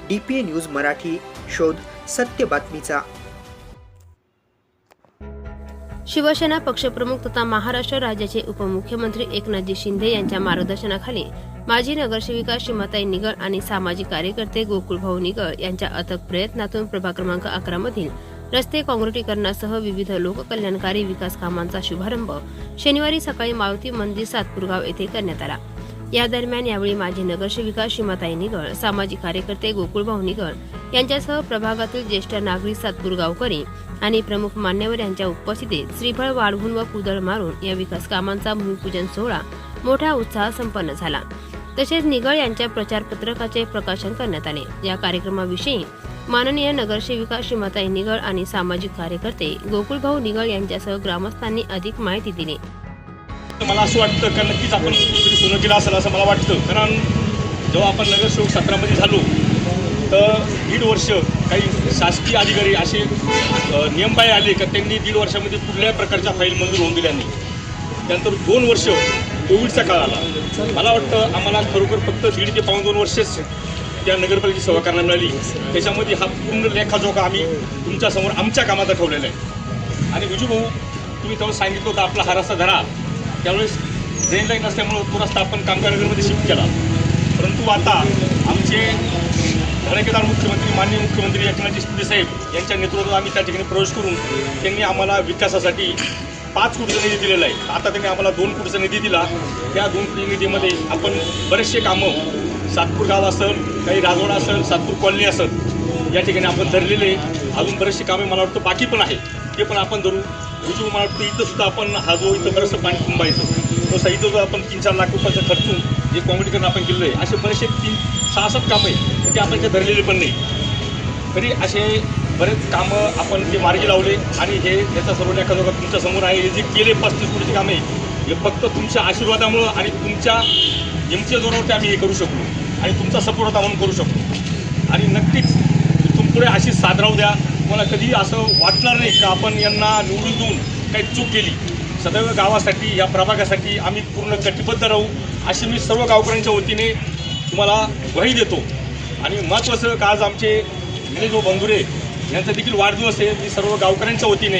DPA news Marathi, शोध सत्य बातमीचा। शिवसेना पक्षप्रमुख तथा महाराष्ट्र राज्याचे उपमुख्यमंत्री एकनाथजी शिंदे यांच्या मार्गदर्शनाखाली माजी नगरसेविका श्रीमती निगळ आणि सामाजिक कार्यकर्ते गोकुळभाऊ निगळ यांच्या अथक प्रयत्नातून प्रभाग क्रमांक 11 मधील रस्ते काँक्रिटीकरणासह विविध लोककल्याणकारी विकास कामांचा शुभारंभ शनिवारी सकाळी मारुती मंदिर सातपूरगाव येथे करण्यात आला। या दरम्यान यावेळी माजी नगरसेविका श्रीमती निगळ, सामाजिक कार्यकर्ते गोकुळभाऊ निगळ यांच्यासह प्रभागातील ज्येष्ठ नागरिक सातपूरगावकरी आणि प्रमुख मान्यवर यांच्या उपस्थितीत श्रीफळ वाढवून व कुदळ मारून या विकास कामांचा भूमिपूजन सोहळा मोठ्या उत्साहात संपन्न झाला। तसेच निगळ यांच्या प्रचार पत्रकाचे प्रकाशन करण्यात आले। या कार्यक्रमाविषयी माननीय नगरसेविका श्रीमती निगळ आणि सामाजिक कार्यकर्ते गोकुळभाऊ निगळ यांच्यासह ग्रामस्थांनी अधिक माहिती दिली। मला असं वाटतं की नक्कीच आपण कुठेतरी सोनं केलं असेल असं मला वाटतं, कारण जेव्हा आपण नगरसेवक सत्रामध्ये झालो तर 1.5 वर्ष काही शासकीय अधिकारी असे नियमबाह्य आले की त्यांनी 1.5 वर्षामध्ये कुठल्याही प्रकारच्या फाईल मंजूर होऊन दिल्या नाही। त्यानंतर 2 वर्ष कोविडचा काळ आला। मला वाटतं आम्हाला खरोखर फक्त 1.5 ते 2 वर्षच त्या नगरपालिकेची सेवा करायला मिळाली। त्याच्यामध्ये हा पूर्ण लेखाजोखा आम्ही तुमच्यासमोर आमच्या कामाचा ठेवलेला आहे। आणि विजू भाऊ, तुम्ही तेव्हा सांगितलं होतं आपला हा रस्ता धरा, त्यावेळेस ड्रेन लाईन असल्यामुळं तो रस्ता आपण कामगारनगरमध्ये शिफ्ट केला। परंतु आता आमचे धडाकेदार मुख्यमंत्री माननीय मुख्यमंत्री एकनाथजी शिंदे साहेब यांच्या नेतृत्वात आम्ही त्या ठिकाणी प्रवेश करून त्यांनी आम्हाला विकासासाठी 5 कोटीचा निधी दिलेला आहे। आता त्यांनी आम्हाला 2 कोटीचा निधी दिला। त्या 2 कोटी निधीमध्ये आपण बरेचसे कामं सातपूर गाव असेल, काही राजवाडा असेल, सातपूर कॉलनी असेल, या ठिकाणी आपण धरलेले। अजून बरेचसे कामे मला वाटतं बाकी पण आहे, ते पण आपण धरू। विजू, मला वाटतं इथं सुद्धा आपण हा जो इथं बरंचसं पाणी तुंबायचं तो इथं जो आपण 3-4 लाख रुपयाचं खर्चून जे काँक्रिटीकरण आपण केलेलं आहे, असे बरेचसे 3-6 कामं आहे ते आपण ते धरलेले पण नाही। तरी असे बरेच कामं आपण ते मार्गी लावले आणि हे याचा सर्व लेखाजोखा तुमच्यासमोर आहे। हे जे केले 35 कोटीची कामे हे फक्त तुमच्या आशीर्वादामुळं आणि तुमच्या हिमतीच्या जोरावरती आम्ही हे करू शकलो आणि तुमचा सपोर्ट होता म्हणून करू शकतो। आणि नक्कीच इथून पुढे अशी साथ राहू द्या। मला कधी असं वाटणार नाही का आपण यांना निवडून देऊन काही चूक केली। सदैव गावासाठी, या प्रभागासाठी आम्ही पूर्ण कटिबद्ध राहू अशी मी सर्व गावकऱ्यांच्या वतीने तुम्हाला ग्वाही देतो। आणि महत्त्वाचं का आज आमचे निलेश बंधुरे यांचा देखील वाढदिवस आहे। मी सर्व गावकऱ्यांच्या वतीने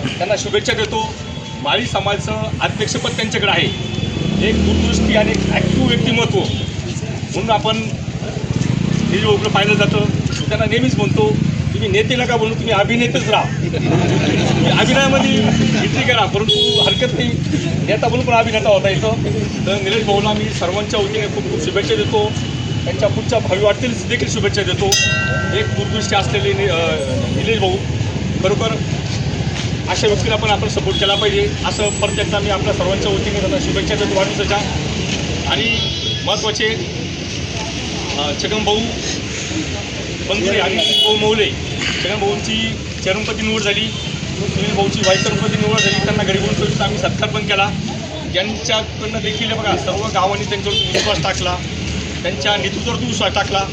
त्यांना शुभेच्छा देतो। माळी समाजाचं अध्यक्षपद त्यांच्याकडे आहे। एक दूरदृष्टी आणि एक ॲक्टिव्ह व्यक्तिमत्व म्हणून आपण निलेश भाऊकडे पाहिलं जातं। त्यांना नेहमीच म्हणतो, तुम्ही नेते नका बोलू, तुम्ही अभिनेतेच राहा। तुम्ही अभिनयामध्ये एंट्री करा, परंतु हरकत नाही, नेता बोलून पण अभिनेता होता येतं। तर निलेश भाऊला मी सर्वांच्या वतीने खूप खूप शुभेच्छा देतो। त्यांच्या पुढच्या भावी वाटतील देखील शुभेच्छा देतो। एक दूरदृष्टी असलेले निलेश भाऊ, खरोखर अशा व्यक्तीला पण आपण सपोर्ट केला पाहिजे असं प्रत्येकदा मी आपल्या सर्वांच्या वतीने त्यांना शुभेच्छा देतो वाढदिवसाच्या। आणि महत्त्वाचे छगन भाऊ बंधुरे आणि भाऊ मौले, छगन भाऊंची चरणपती निवड झाली, सुनील भाऊची व्हाईस चरणपती निवड झाली। त्यांना घरी बोलून सोयीचा आम्ही सत्कार पण केला। ज्यांच्याकडनं देखील बघा सर्व गावांनी त्यांच्यावर विश्वास टाकला, त्यांच्या नेतृत्वावर विश्वास टाकला।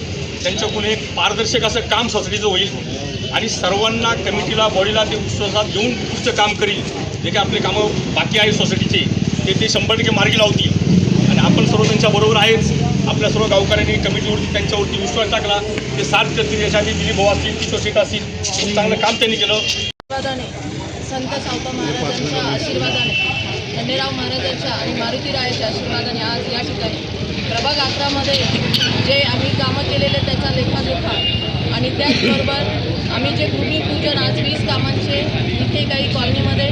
त्यांच्याकडून एक पारदर्शक असं काम सोसायटीचं होईल आणि सर्वांना, कमिटीला, बॉडीला ते विश्वासात घेऊन पुढचं काम करील। जे काही आपले कामं बाकी आहे सोसायटीचे ते 100% मार्गी लावतील आणि आपण सर्व त्यांच्याबरोबर आहेच। आपल्या सर्व गावकऱ्यांनी कमिटीवरती त्यांच्यावरती विश्वास टाकला, ते साथ करतील। यासाठी दिलीप भाऊ असतील, किशोर शेठ असतील, खूप चांगलं काम त्यांनी केलं। आशीर्वादाने, संत सावता महाराजांच्या आशीर्वादाने, खंडेराव महाराजांच्या आणि मारुतीरायाच्या आशीर्वादाने आज या ठिकाणी प्रभाग 11 मध्ये जे आम्ही कामं केलेले त्याचा लेखाजोखा आणि त्याचबरोबर आम्ही जे भूमिपूजन आज 20 कामांचे इथे काही कॉलनीमध्ये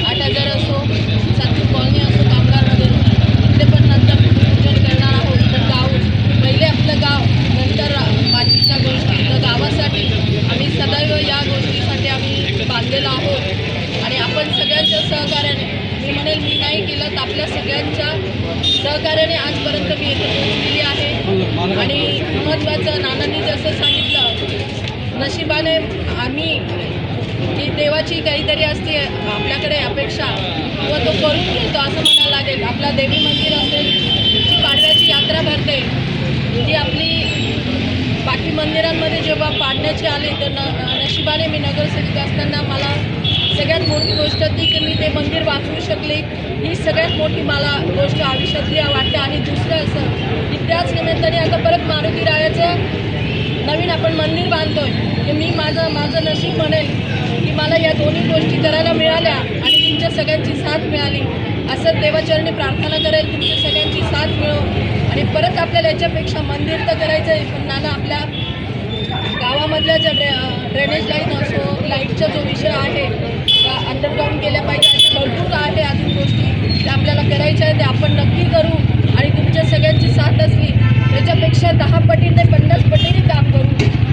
8000 असो, सातपूर कॉलनी असो, कामगारमध्ये इथे पण नंतर भूमिपूजन करणार आहोत। तर गाव पहिले आपलं गाव, नंतर बाकीच्या गोष्टी। तर गावासाठी आम्ही सदैव या गोष्टीसाठी आम्ही बांधलेलो आहोत आणि आपण सगळ्यांच्या सहकार्याने, मी म्हणेल मी नाही केलं तर आपल्या सगळ्यांच्या सहकार्याने आजपर्यंत मी इथे पोहोचलेली आहे। आणि महत्त्वाचं, नानांनी जसं सांगितलं, नशिबाने आम्ही की देवाची काहीतरी असते आपल्याकडे अपेक्षा किंवा तो करून घेतो असं म्हणायला लागेल। आपला देवी मंदिर असेल, जी पाडव्याची यात्रा भरते, ती आपली बाकी मंदिरांमध्ये जेव्हा पाडण्याची आली तर नशिबाने मी नगरसेविका असताना मला सगळ्यात मोठी गोष्ट ती की मी ते मंदिर वाचवू शकले। ही सगळ्यात मोठी मला गोष्ट आयुष्यातली वाटते। आणि दुसरं असं की त्याच निमित्ताने आता परत मारुतीरायाचं नवीन पद्धतीने आपण मंदिर बांधतोय की मी माझं नशीब म्हणेल की मला या दोन्ही गोष्टी करायला मिळाल्या आणि तुमच्या सगळ्यांची साथ मिळाली. असं देवाचरणी प्रार्थना करेल तुमच्या सगळ्यांची साथ मिळो आणि परत आपल्याला याच्यापेक्षा मंदिर तर करायचं आहे, पण नाना आपल्या गावामधल्या ज्या ड्रेनेज लाईन असो, लाईटचा जो विषय आहे अंडरग्राऊंड केल्या पाहिजे, अशा भरपूर आहे अजून गोष्टी त्या आपल्याला करायच्या आहेत. ते आपण नक्की करू आणि तुमच्या सगळ्यांची साथ असली त्याच्यापेक्षा 10 पटीने 50 पटीने काम करू.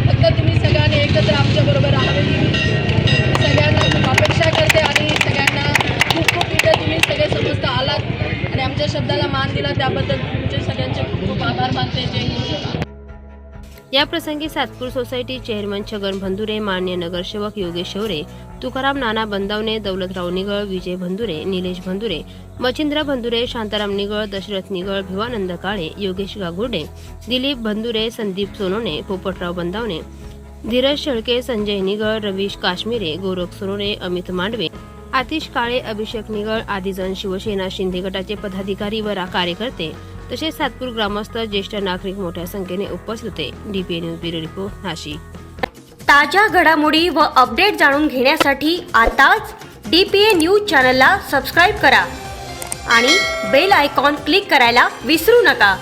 फक्त तुम्ही सगळ्यांनी एकत्र आमच्याबरोबर राहावे सगळ्यांना खूप अपेक्षा करते आणि सगळ्यांना खूप खूप इथे तुम्ही सगळे समजता आलात आणि आमच्या शब्दाला मान दिला त्याबद्दल तुमचे सगळ्यांचे खूप खूप आभार मानते. जय हिंद. या प्रसंगी सातपूर सोसायटी चेअरमन छगन भंदुरे, मान्य नगरसेवक योगेश शौरे, तुकाराम नाना बंदावणे, दौलतराव निगळ, विजय भंदुरे, निलेश भंदुरे, मचिंद्र भंदुरे, शांताराम निगळ, दशरथ निगळ, भिवानंद काळे, योगेश गागुर्डे, दिलीप भंदुरे, संदीप सोनोने, पोपटराव बंदावणे, धीरज शेळके, संजय निगळ, रवीश काश्मीरे, गोरख सोनोने, अमित मांडवे, आतिश काळे, अभिषेक निगळ आदी जण शिवसेना शिंदे गटाचे पदाधिकारी व कार्यकर्ते तसेच सातपूर ग्रामस्थ, ज्येष्ठ नागरिक मोठ्या संख्येने उपस्थित होते. DPA news bureau report, Nashik. ताज्या घडामोडी व अपडेट जाणून घेण्यासाठी आताच डीपीए न्यूज चॅनलला सबस्क्राईब करा आणि बेल आयकॉन क्लिक करायला विसरू नका.